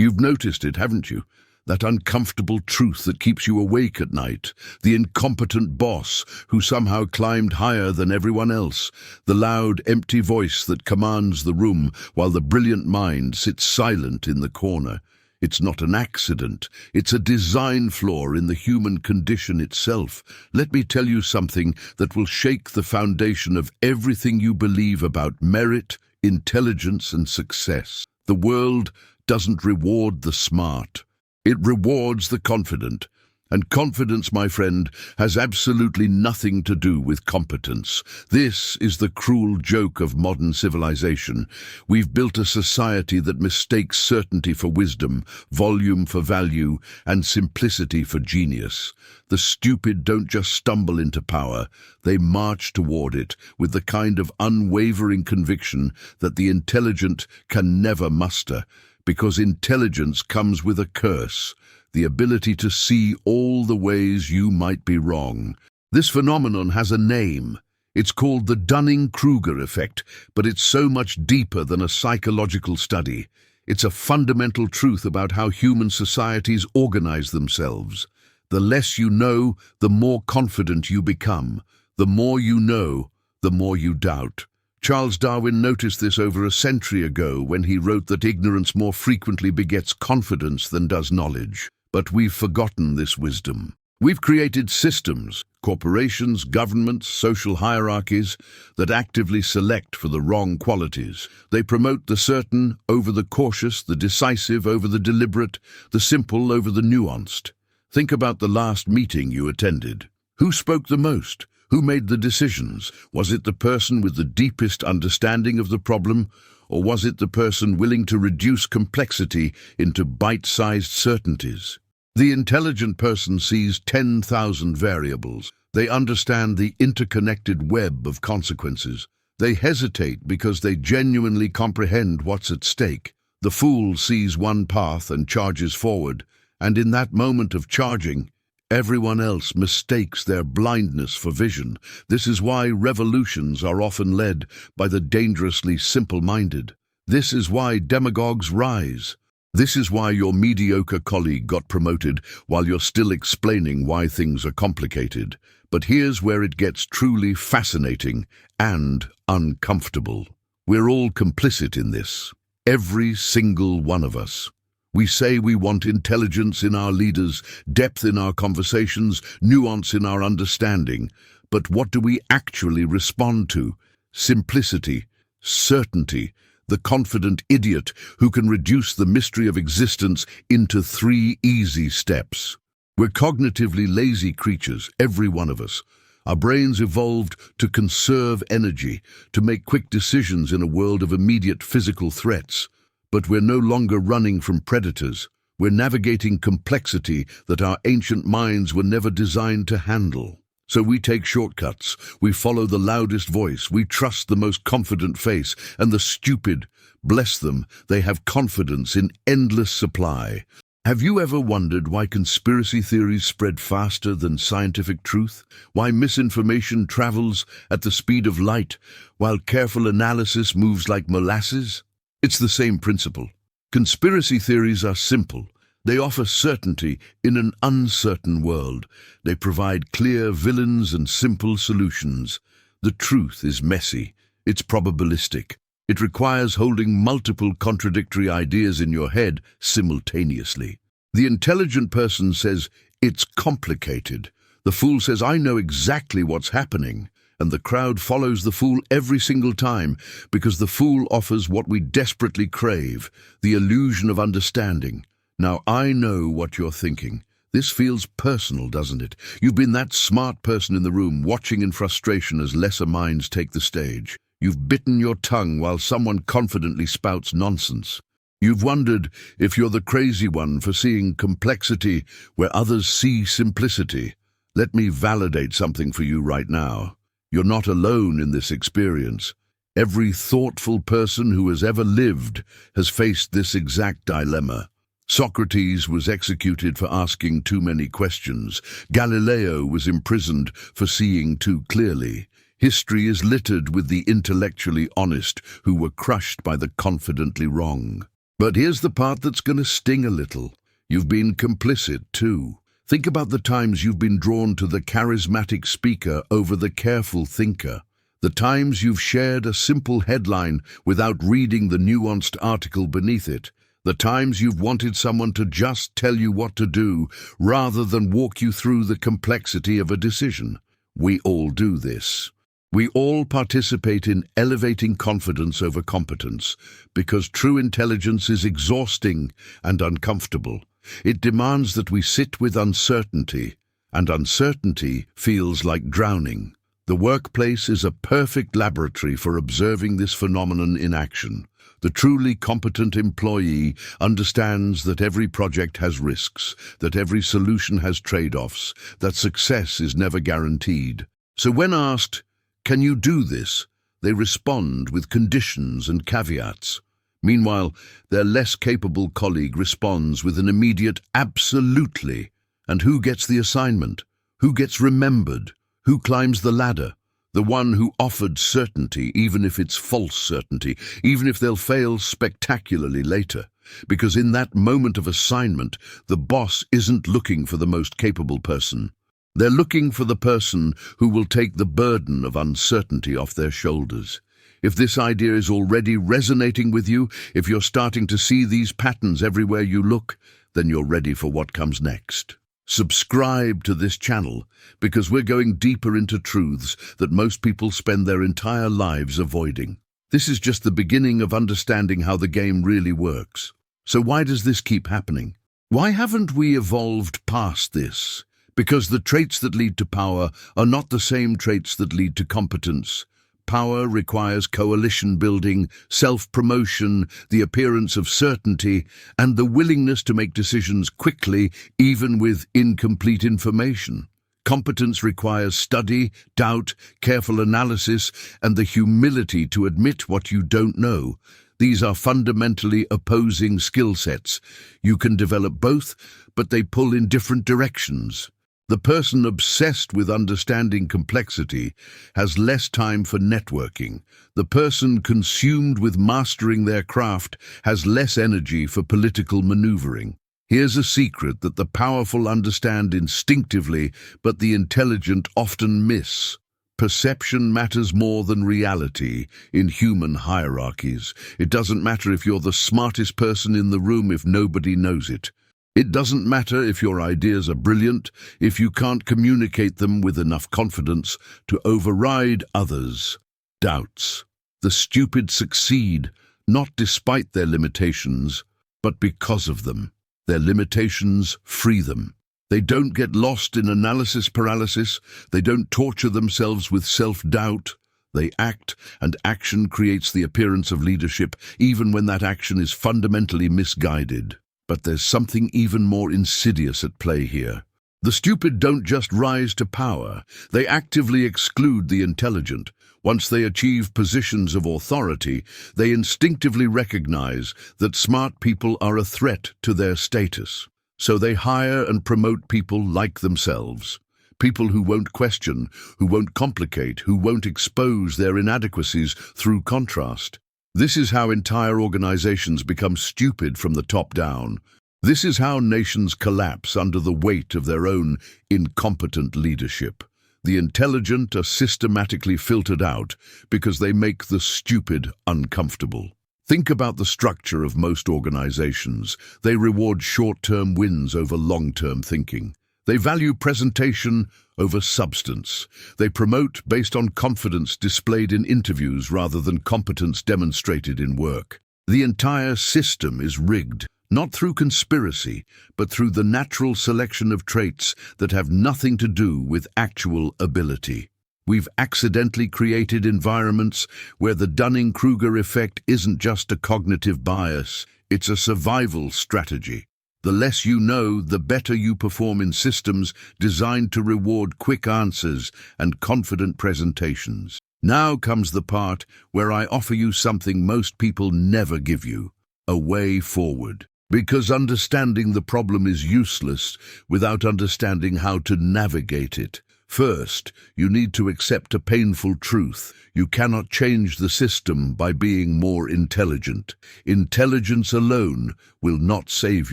You've noticed it, haven't you? That uncomfortable truth that keeps you awake at night, the incompetent boss who somehow climbed higher than everyone else, the loud, empty voice that commands the room while the brilliant mind sits silent in the corner. It's not an accident, it's a design flaw in the human condition itself. Let me tell you something that will shake the foundation of everything you believe about merit, intelligence, and success. The world doesn't reward the smart. It rewards the confident. And confidence, my friend, has absolutely nothing to do with competence. This is the cruel joke of modern civilization. We've built a society that mistakes certainty for wisdom, volume for value, and simplicity for genius. The stupid don't just stumble into power, they march toward it with the kind of unwavering conviction that the intelligent can never muster, because intelligence comes with a curse. The ability to see all the ways you might be wrong. This phenomenon has a name. It's called the Dunning Kruger effect, but it's so much deeper than a psychological study. It's a fundamental truth about how human societies organize themselves. The less you know, the more confident you become. The more you know, the more you doubt. Charles Darwin noticed this over a century ago when he wrote that ignorance more frequently begets confidence than does knowledge. But we've forgotten this wisdom. We've created systems, corporations, governments, social hierarchies that actively select for the wrong qualities. They promote the certain over the cautious, the decisive over the deliberate, the simple over the nuanced. Think about the last meeting you attended. Who spoke the most? Who made the decisions? Was it the person with the deepest understanding of the problem, or was it the person willing to reduce complexity into bite-sized certainties? The intelligent person sees 10,000 variables. They understand the interconnected web of consequences. They hesitate because they genuinely comprehend what's at stake. The fool sees one path and charges forward, and in that moment of charging, everyone else mistakes their blindness for vision. This is why revolutions are often led by the dangerously simple-minded. This is why demagogues rise. This is why your mediocre colleague got promoted while you're still explaining why things are complicated. But here's where it gets truly fascinating and uncomfortable. We're all complicit in this. Every single one of us. We say we want intelligence in our leaders, depth in our conversations, nuance in our understanding. But what do we actually respond to? Simplicity, certainty, the confident idiot who can reduce the mystery of existence into 3 easy steps. We're cognitively lazy creatures, every one of us. Our brains evolved to conserve energy, to make quick decisions in a world of immediate physical threats. But we're no longer running from predators. We're navigating complexity that our ancient minds were never designed to handle. So we take shortcuts, we follow the loudest voice, we trust the most confident face, and the stupid, bless them, they have confidence in endless supply. Have you ever wondered why conspiracy theories spread faster than scientific truth? Why misinformation travels at the speed of light, while careful analysis moves like molasses? It's the same principle. Conspiracy theories are simple. They offer certainty in an uncertain world. They provide clear villains and simple solutions. The truth is messy. It's probabilistic. It requires holding multiple contradictory ideas in your head simultaneously. The intelligent person says, "It's complicated." The fool says, "I know exactly what's happening." And the crowd follows the fool every single time because the fool offers what we desperately crave, the illusion of understanding. Now, I know what you're thinking. This feels personal, doesn't it? You've been that smart person in the room, watching in frustration as lesser minds take the stage. You've bitten your tongue while someone confidently spouts nonsense. You've wondered if you're the crazy one for seeing complexity where others see simplicity. Let me validate something for you right now. You're not alone in this experience. Every thoughtful person who has ever lived has faced this exact dilemma. Socrates was executed for asking too many questions. Galileo was imprisoned for seeing too clearly. History is littered with the intellectually honest who were crushed by the confidently wrong. But here's the part that's going to sting a little. You've been complicit too. Think about the times you've been drawn to the charismatic speaker over the careful thinker. The times you've shared a simple headline without reading the nuanced article beneath it. The times you've wanted someone to just tell you what to do rather than walk you through the complexity of a decision. We all do this. We all participate in elevating confidence over competence because true intelligence is exhausting and uncomfortable. It demands that we sit with uncertainty, and uncertainty feels like drowning. The workplace is a perfect laboratory for observing this phenomenon in action. The truly competent employee understands that every project has risks, that every solution has trade-offs, that success is never guaranteed. So when asked, "Can you do this?" they respond with conditions and caveats. Meanwhile, their less capable colleague responds with an immediate "absolutely." And who gets the assignment? Who gets remembered? Who climbs the ladder? The one who offered certainty, even if it's false certainty, even if they'll fail spectacularly later. Because in that moment of assignment, the boss isn't looking for the most capable person. They're looking for the person who will take the burden of uncertainty off their shoulders. If this idea is already resonating with you, if you're starting to see these patterns everywhere you look, then you're ready for what comes next. Subscribe to this channel because we're going deeper into truths that most people spend their entire lives avoiding. This is just the beginning of understanding how the game really works. So why does this keep happening? Why haven't we evolved past this? Because the traits that lead to power are not the same traits that lead to competence. Power requires coalition building, self-promotion, the appearance of certainty, and the willingness to make decisions quickly, even with incomplete information. Competence requires study, doubt, careful analysis, and the humility to admit what you don't know. These are fundamentally opposing skill sets. You can develop both, but they pull in different directions. The person obsessed with understanding complexity has less time for networking. The person consumed with mastering their craft has less energy for political maneuvering. Here's a secret that the powerful understand instinctively, but the intelligent often miss. Perception matters more than reality in human hierarchies. It doesn't matter if you're the smartest person in the room if nobody knows it. It doesn't matter if your ideas are brilliant, if you can't communicate them with enough confidence to override others' doubts. The stupid succeed, not despite their limitations, but because of them. Their limitations free them. They don't get lost in analysis paralysis. They don't torture themselves with self-doubt. They act, and action creates the appearance of leadership, even when that action is fundamentally misguided. But there's something even more insidious at play here. The stupid don't just rise to power. They actively exclude the intelligent. Once they achieve positions of authority, they instinctively recognize that smart people are a threat to their status. So they hire and promote people like themselves. People who won't question, who won't complicate, who won't expose their inadequacies through contrast. This is how entire organizations become stupid from the top down. This is how nations collapse under the weight of their own incompetent leadership. The intelligent are systematically filtered out because they make the stupid uncomfortable. Think about the structure of most organizations. They reward short-term wins over long-term thinking. They value presentation over substance. They promote based on confidence displayed in interviews rather than competence demonstrated in work. The entire system is rigged, not through conspiracy, but through the natural selection of traits that have nothing to do with actual ability. We've accidentally created environments where the Dunning Kruger effect isn't just a cognitive bias, it's a survival strategy. The less you know, the better you perform in systems designed to reward quick answers and confident presentations. Now comes the part where I offer you something most people never give you, a way forward. Because understanding the problem is useless without understanding how to navigate it. First, you need to accept a painful truth. You cannot change the system by being more intelligent. Intelligence alone will not save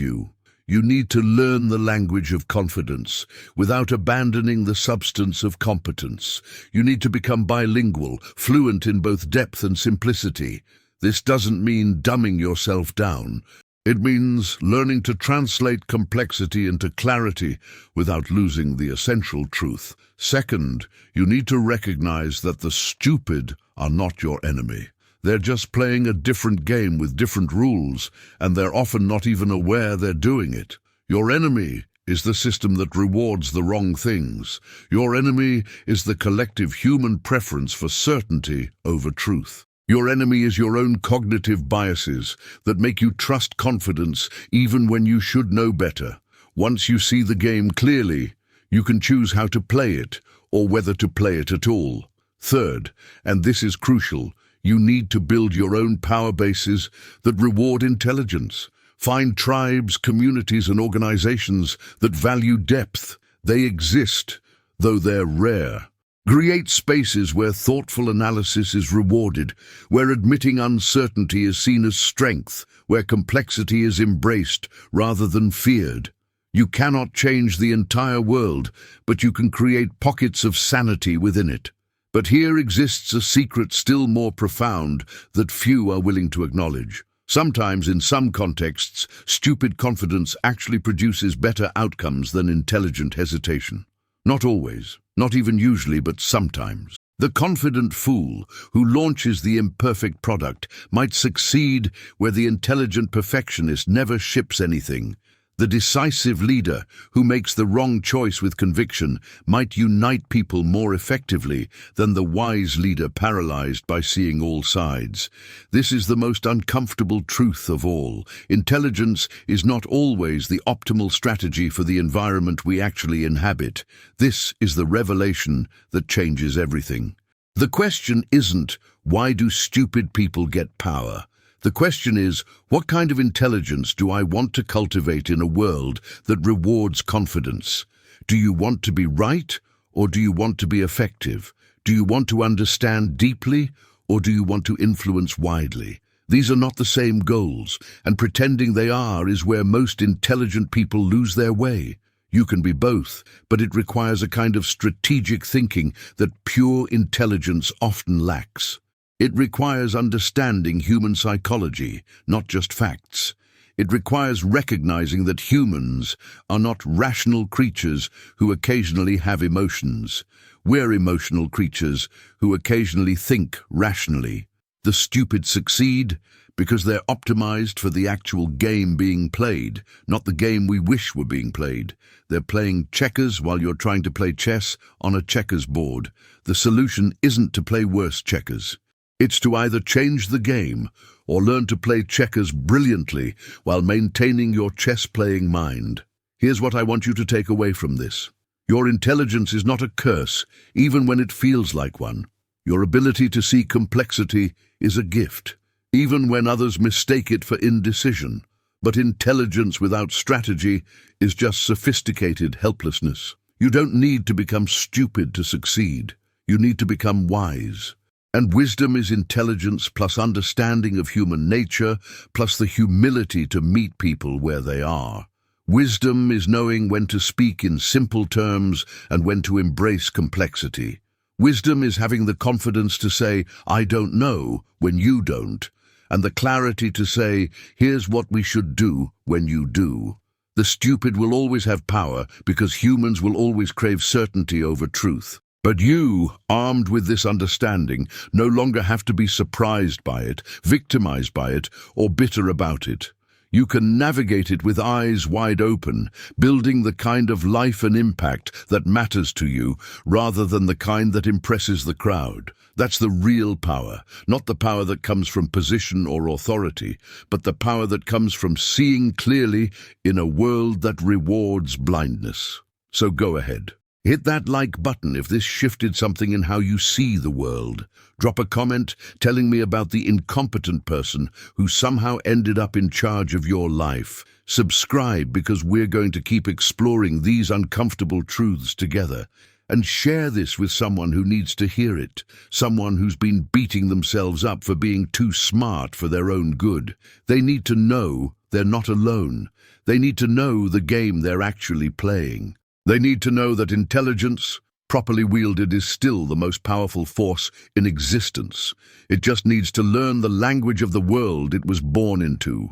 you. You need to learn the language of confidence without abandoning the substance of competence. You need to become bilingual, fluent in both depth and simplicity. This doesn't mean dumbing yourself down. It means learning to translate complexity into clarity without losing the essential truth. Second, you need to recognize that the stupid are not your enemy. They're just playing a different game with different rules, and they're often not even aware they're doing it. Your enemy is the system that rewards the wrong things. Your enemy is the collective human preference for certainty over truth. Your enemy is your own cognitive biases that make you trust confidence even when you should know better. Once you see the game clearly, you can choose how to play it or whether to play it at all. Third, and this is crucial, you need to build your own power bases that reward intelligence. Find tribes, communities, and organizations that value depth. They exist, though they're rare. Create spaces where thoughtful analysis is rewarded, where admitting uncertainty is seen as strength, where complexity is embraced rather than feared. You cannot change the entire world, but you can create pockets of sanity within it. But here exists a secret still more profound that few are willing to acknowledge. Sometimes, in some contexts, stupid confidence actually produces better outcomes than intelligent hesitation. Not always, not even usually, but sometimes. The confident fool who launches the imperfect product might succeed where the intelligent perfectionist never ships anything. The decisive leader who makes the wrong choice with conviction might unite people more effectively than the wise leader paralyzed by seeing all sides. This is the most uncomfortable truth of all. Intelligence is not always the optimal strategy for the environment we actually inhabit. This is the revelation that changes everything. The question isn't, why do stupid people get power? The question is, what kind of intelligence do I want to cultivate in a world that rewards confidence? Do you want to be right, or do you want to be effective? Do you want to understand deeply, or do you want to influence widely? These are not the same goals, and pretending they are is where most intelligent people lose their way. You can be both, but it requires a kind of strategic thinking that pure intelligence often lacks. It requires understanding human psychology, not just facts. It requires recognizing that humans are not rational creatures who occasionally have emotions. We're emotional creatures who occasionally think rationally. The stupid succeed because they're optimized for the actual game being played, not the game we wish were being played. They're playing checkers while you're trying to play chess on a checkers board. The solution isn't to play worse checkers. It's to either change the game or learn to play checkers brilliantly while maintaining your chess-playing mind. Here's what I want you to take away from this. Your intelligence is not a curse, even when it feels like one. Your ability to see complexity is a gift, even when others mistake it for indecision. But intelligence without strategy is just sophisticated helplessness. You don't need to become stupid to succeed. You need to become wise. And wisdom is intelligence plus understanding of human nature, plus the humility to meet people where they are. Wisdom is knowing when to speak in simple terms and when to embrace complexity. Wisdom is having the confidence to say, "I don't know," when you don't, and the clarity to say, "Here's what we should do," when you do. The stupid will always have power because humans will always crave certainty over truth. But you, armed with this understanding, no longer have to be surprised by it, victimized by it, or bitter about it. You can navigate it with eyes wide open, building the kind of life and impact that matters to you, rather than the kind that impresses the crowd. That's the real power, not the power that comes from position or authority, but the power that comes from seeing clearly in a world that rewards blindness. So go ahead. Hit that like button if this shifted something in how you see the world. Drop a comment telling me about the incompetent person who somehow ended up in charge of your life. Subscribe because we're going to keep exploring these uncomfortable truths together. And share this with someone who needs to hear it, someone who's been beating themselves up for being too smart for their own good. They need to know they're not alone. They need to know the game they're actually playing. They need to know that intelligence, properly wielded, is still the most powerful force in existence. It just needs to learn the language of the world it was born into.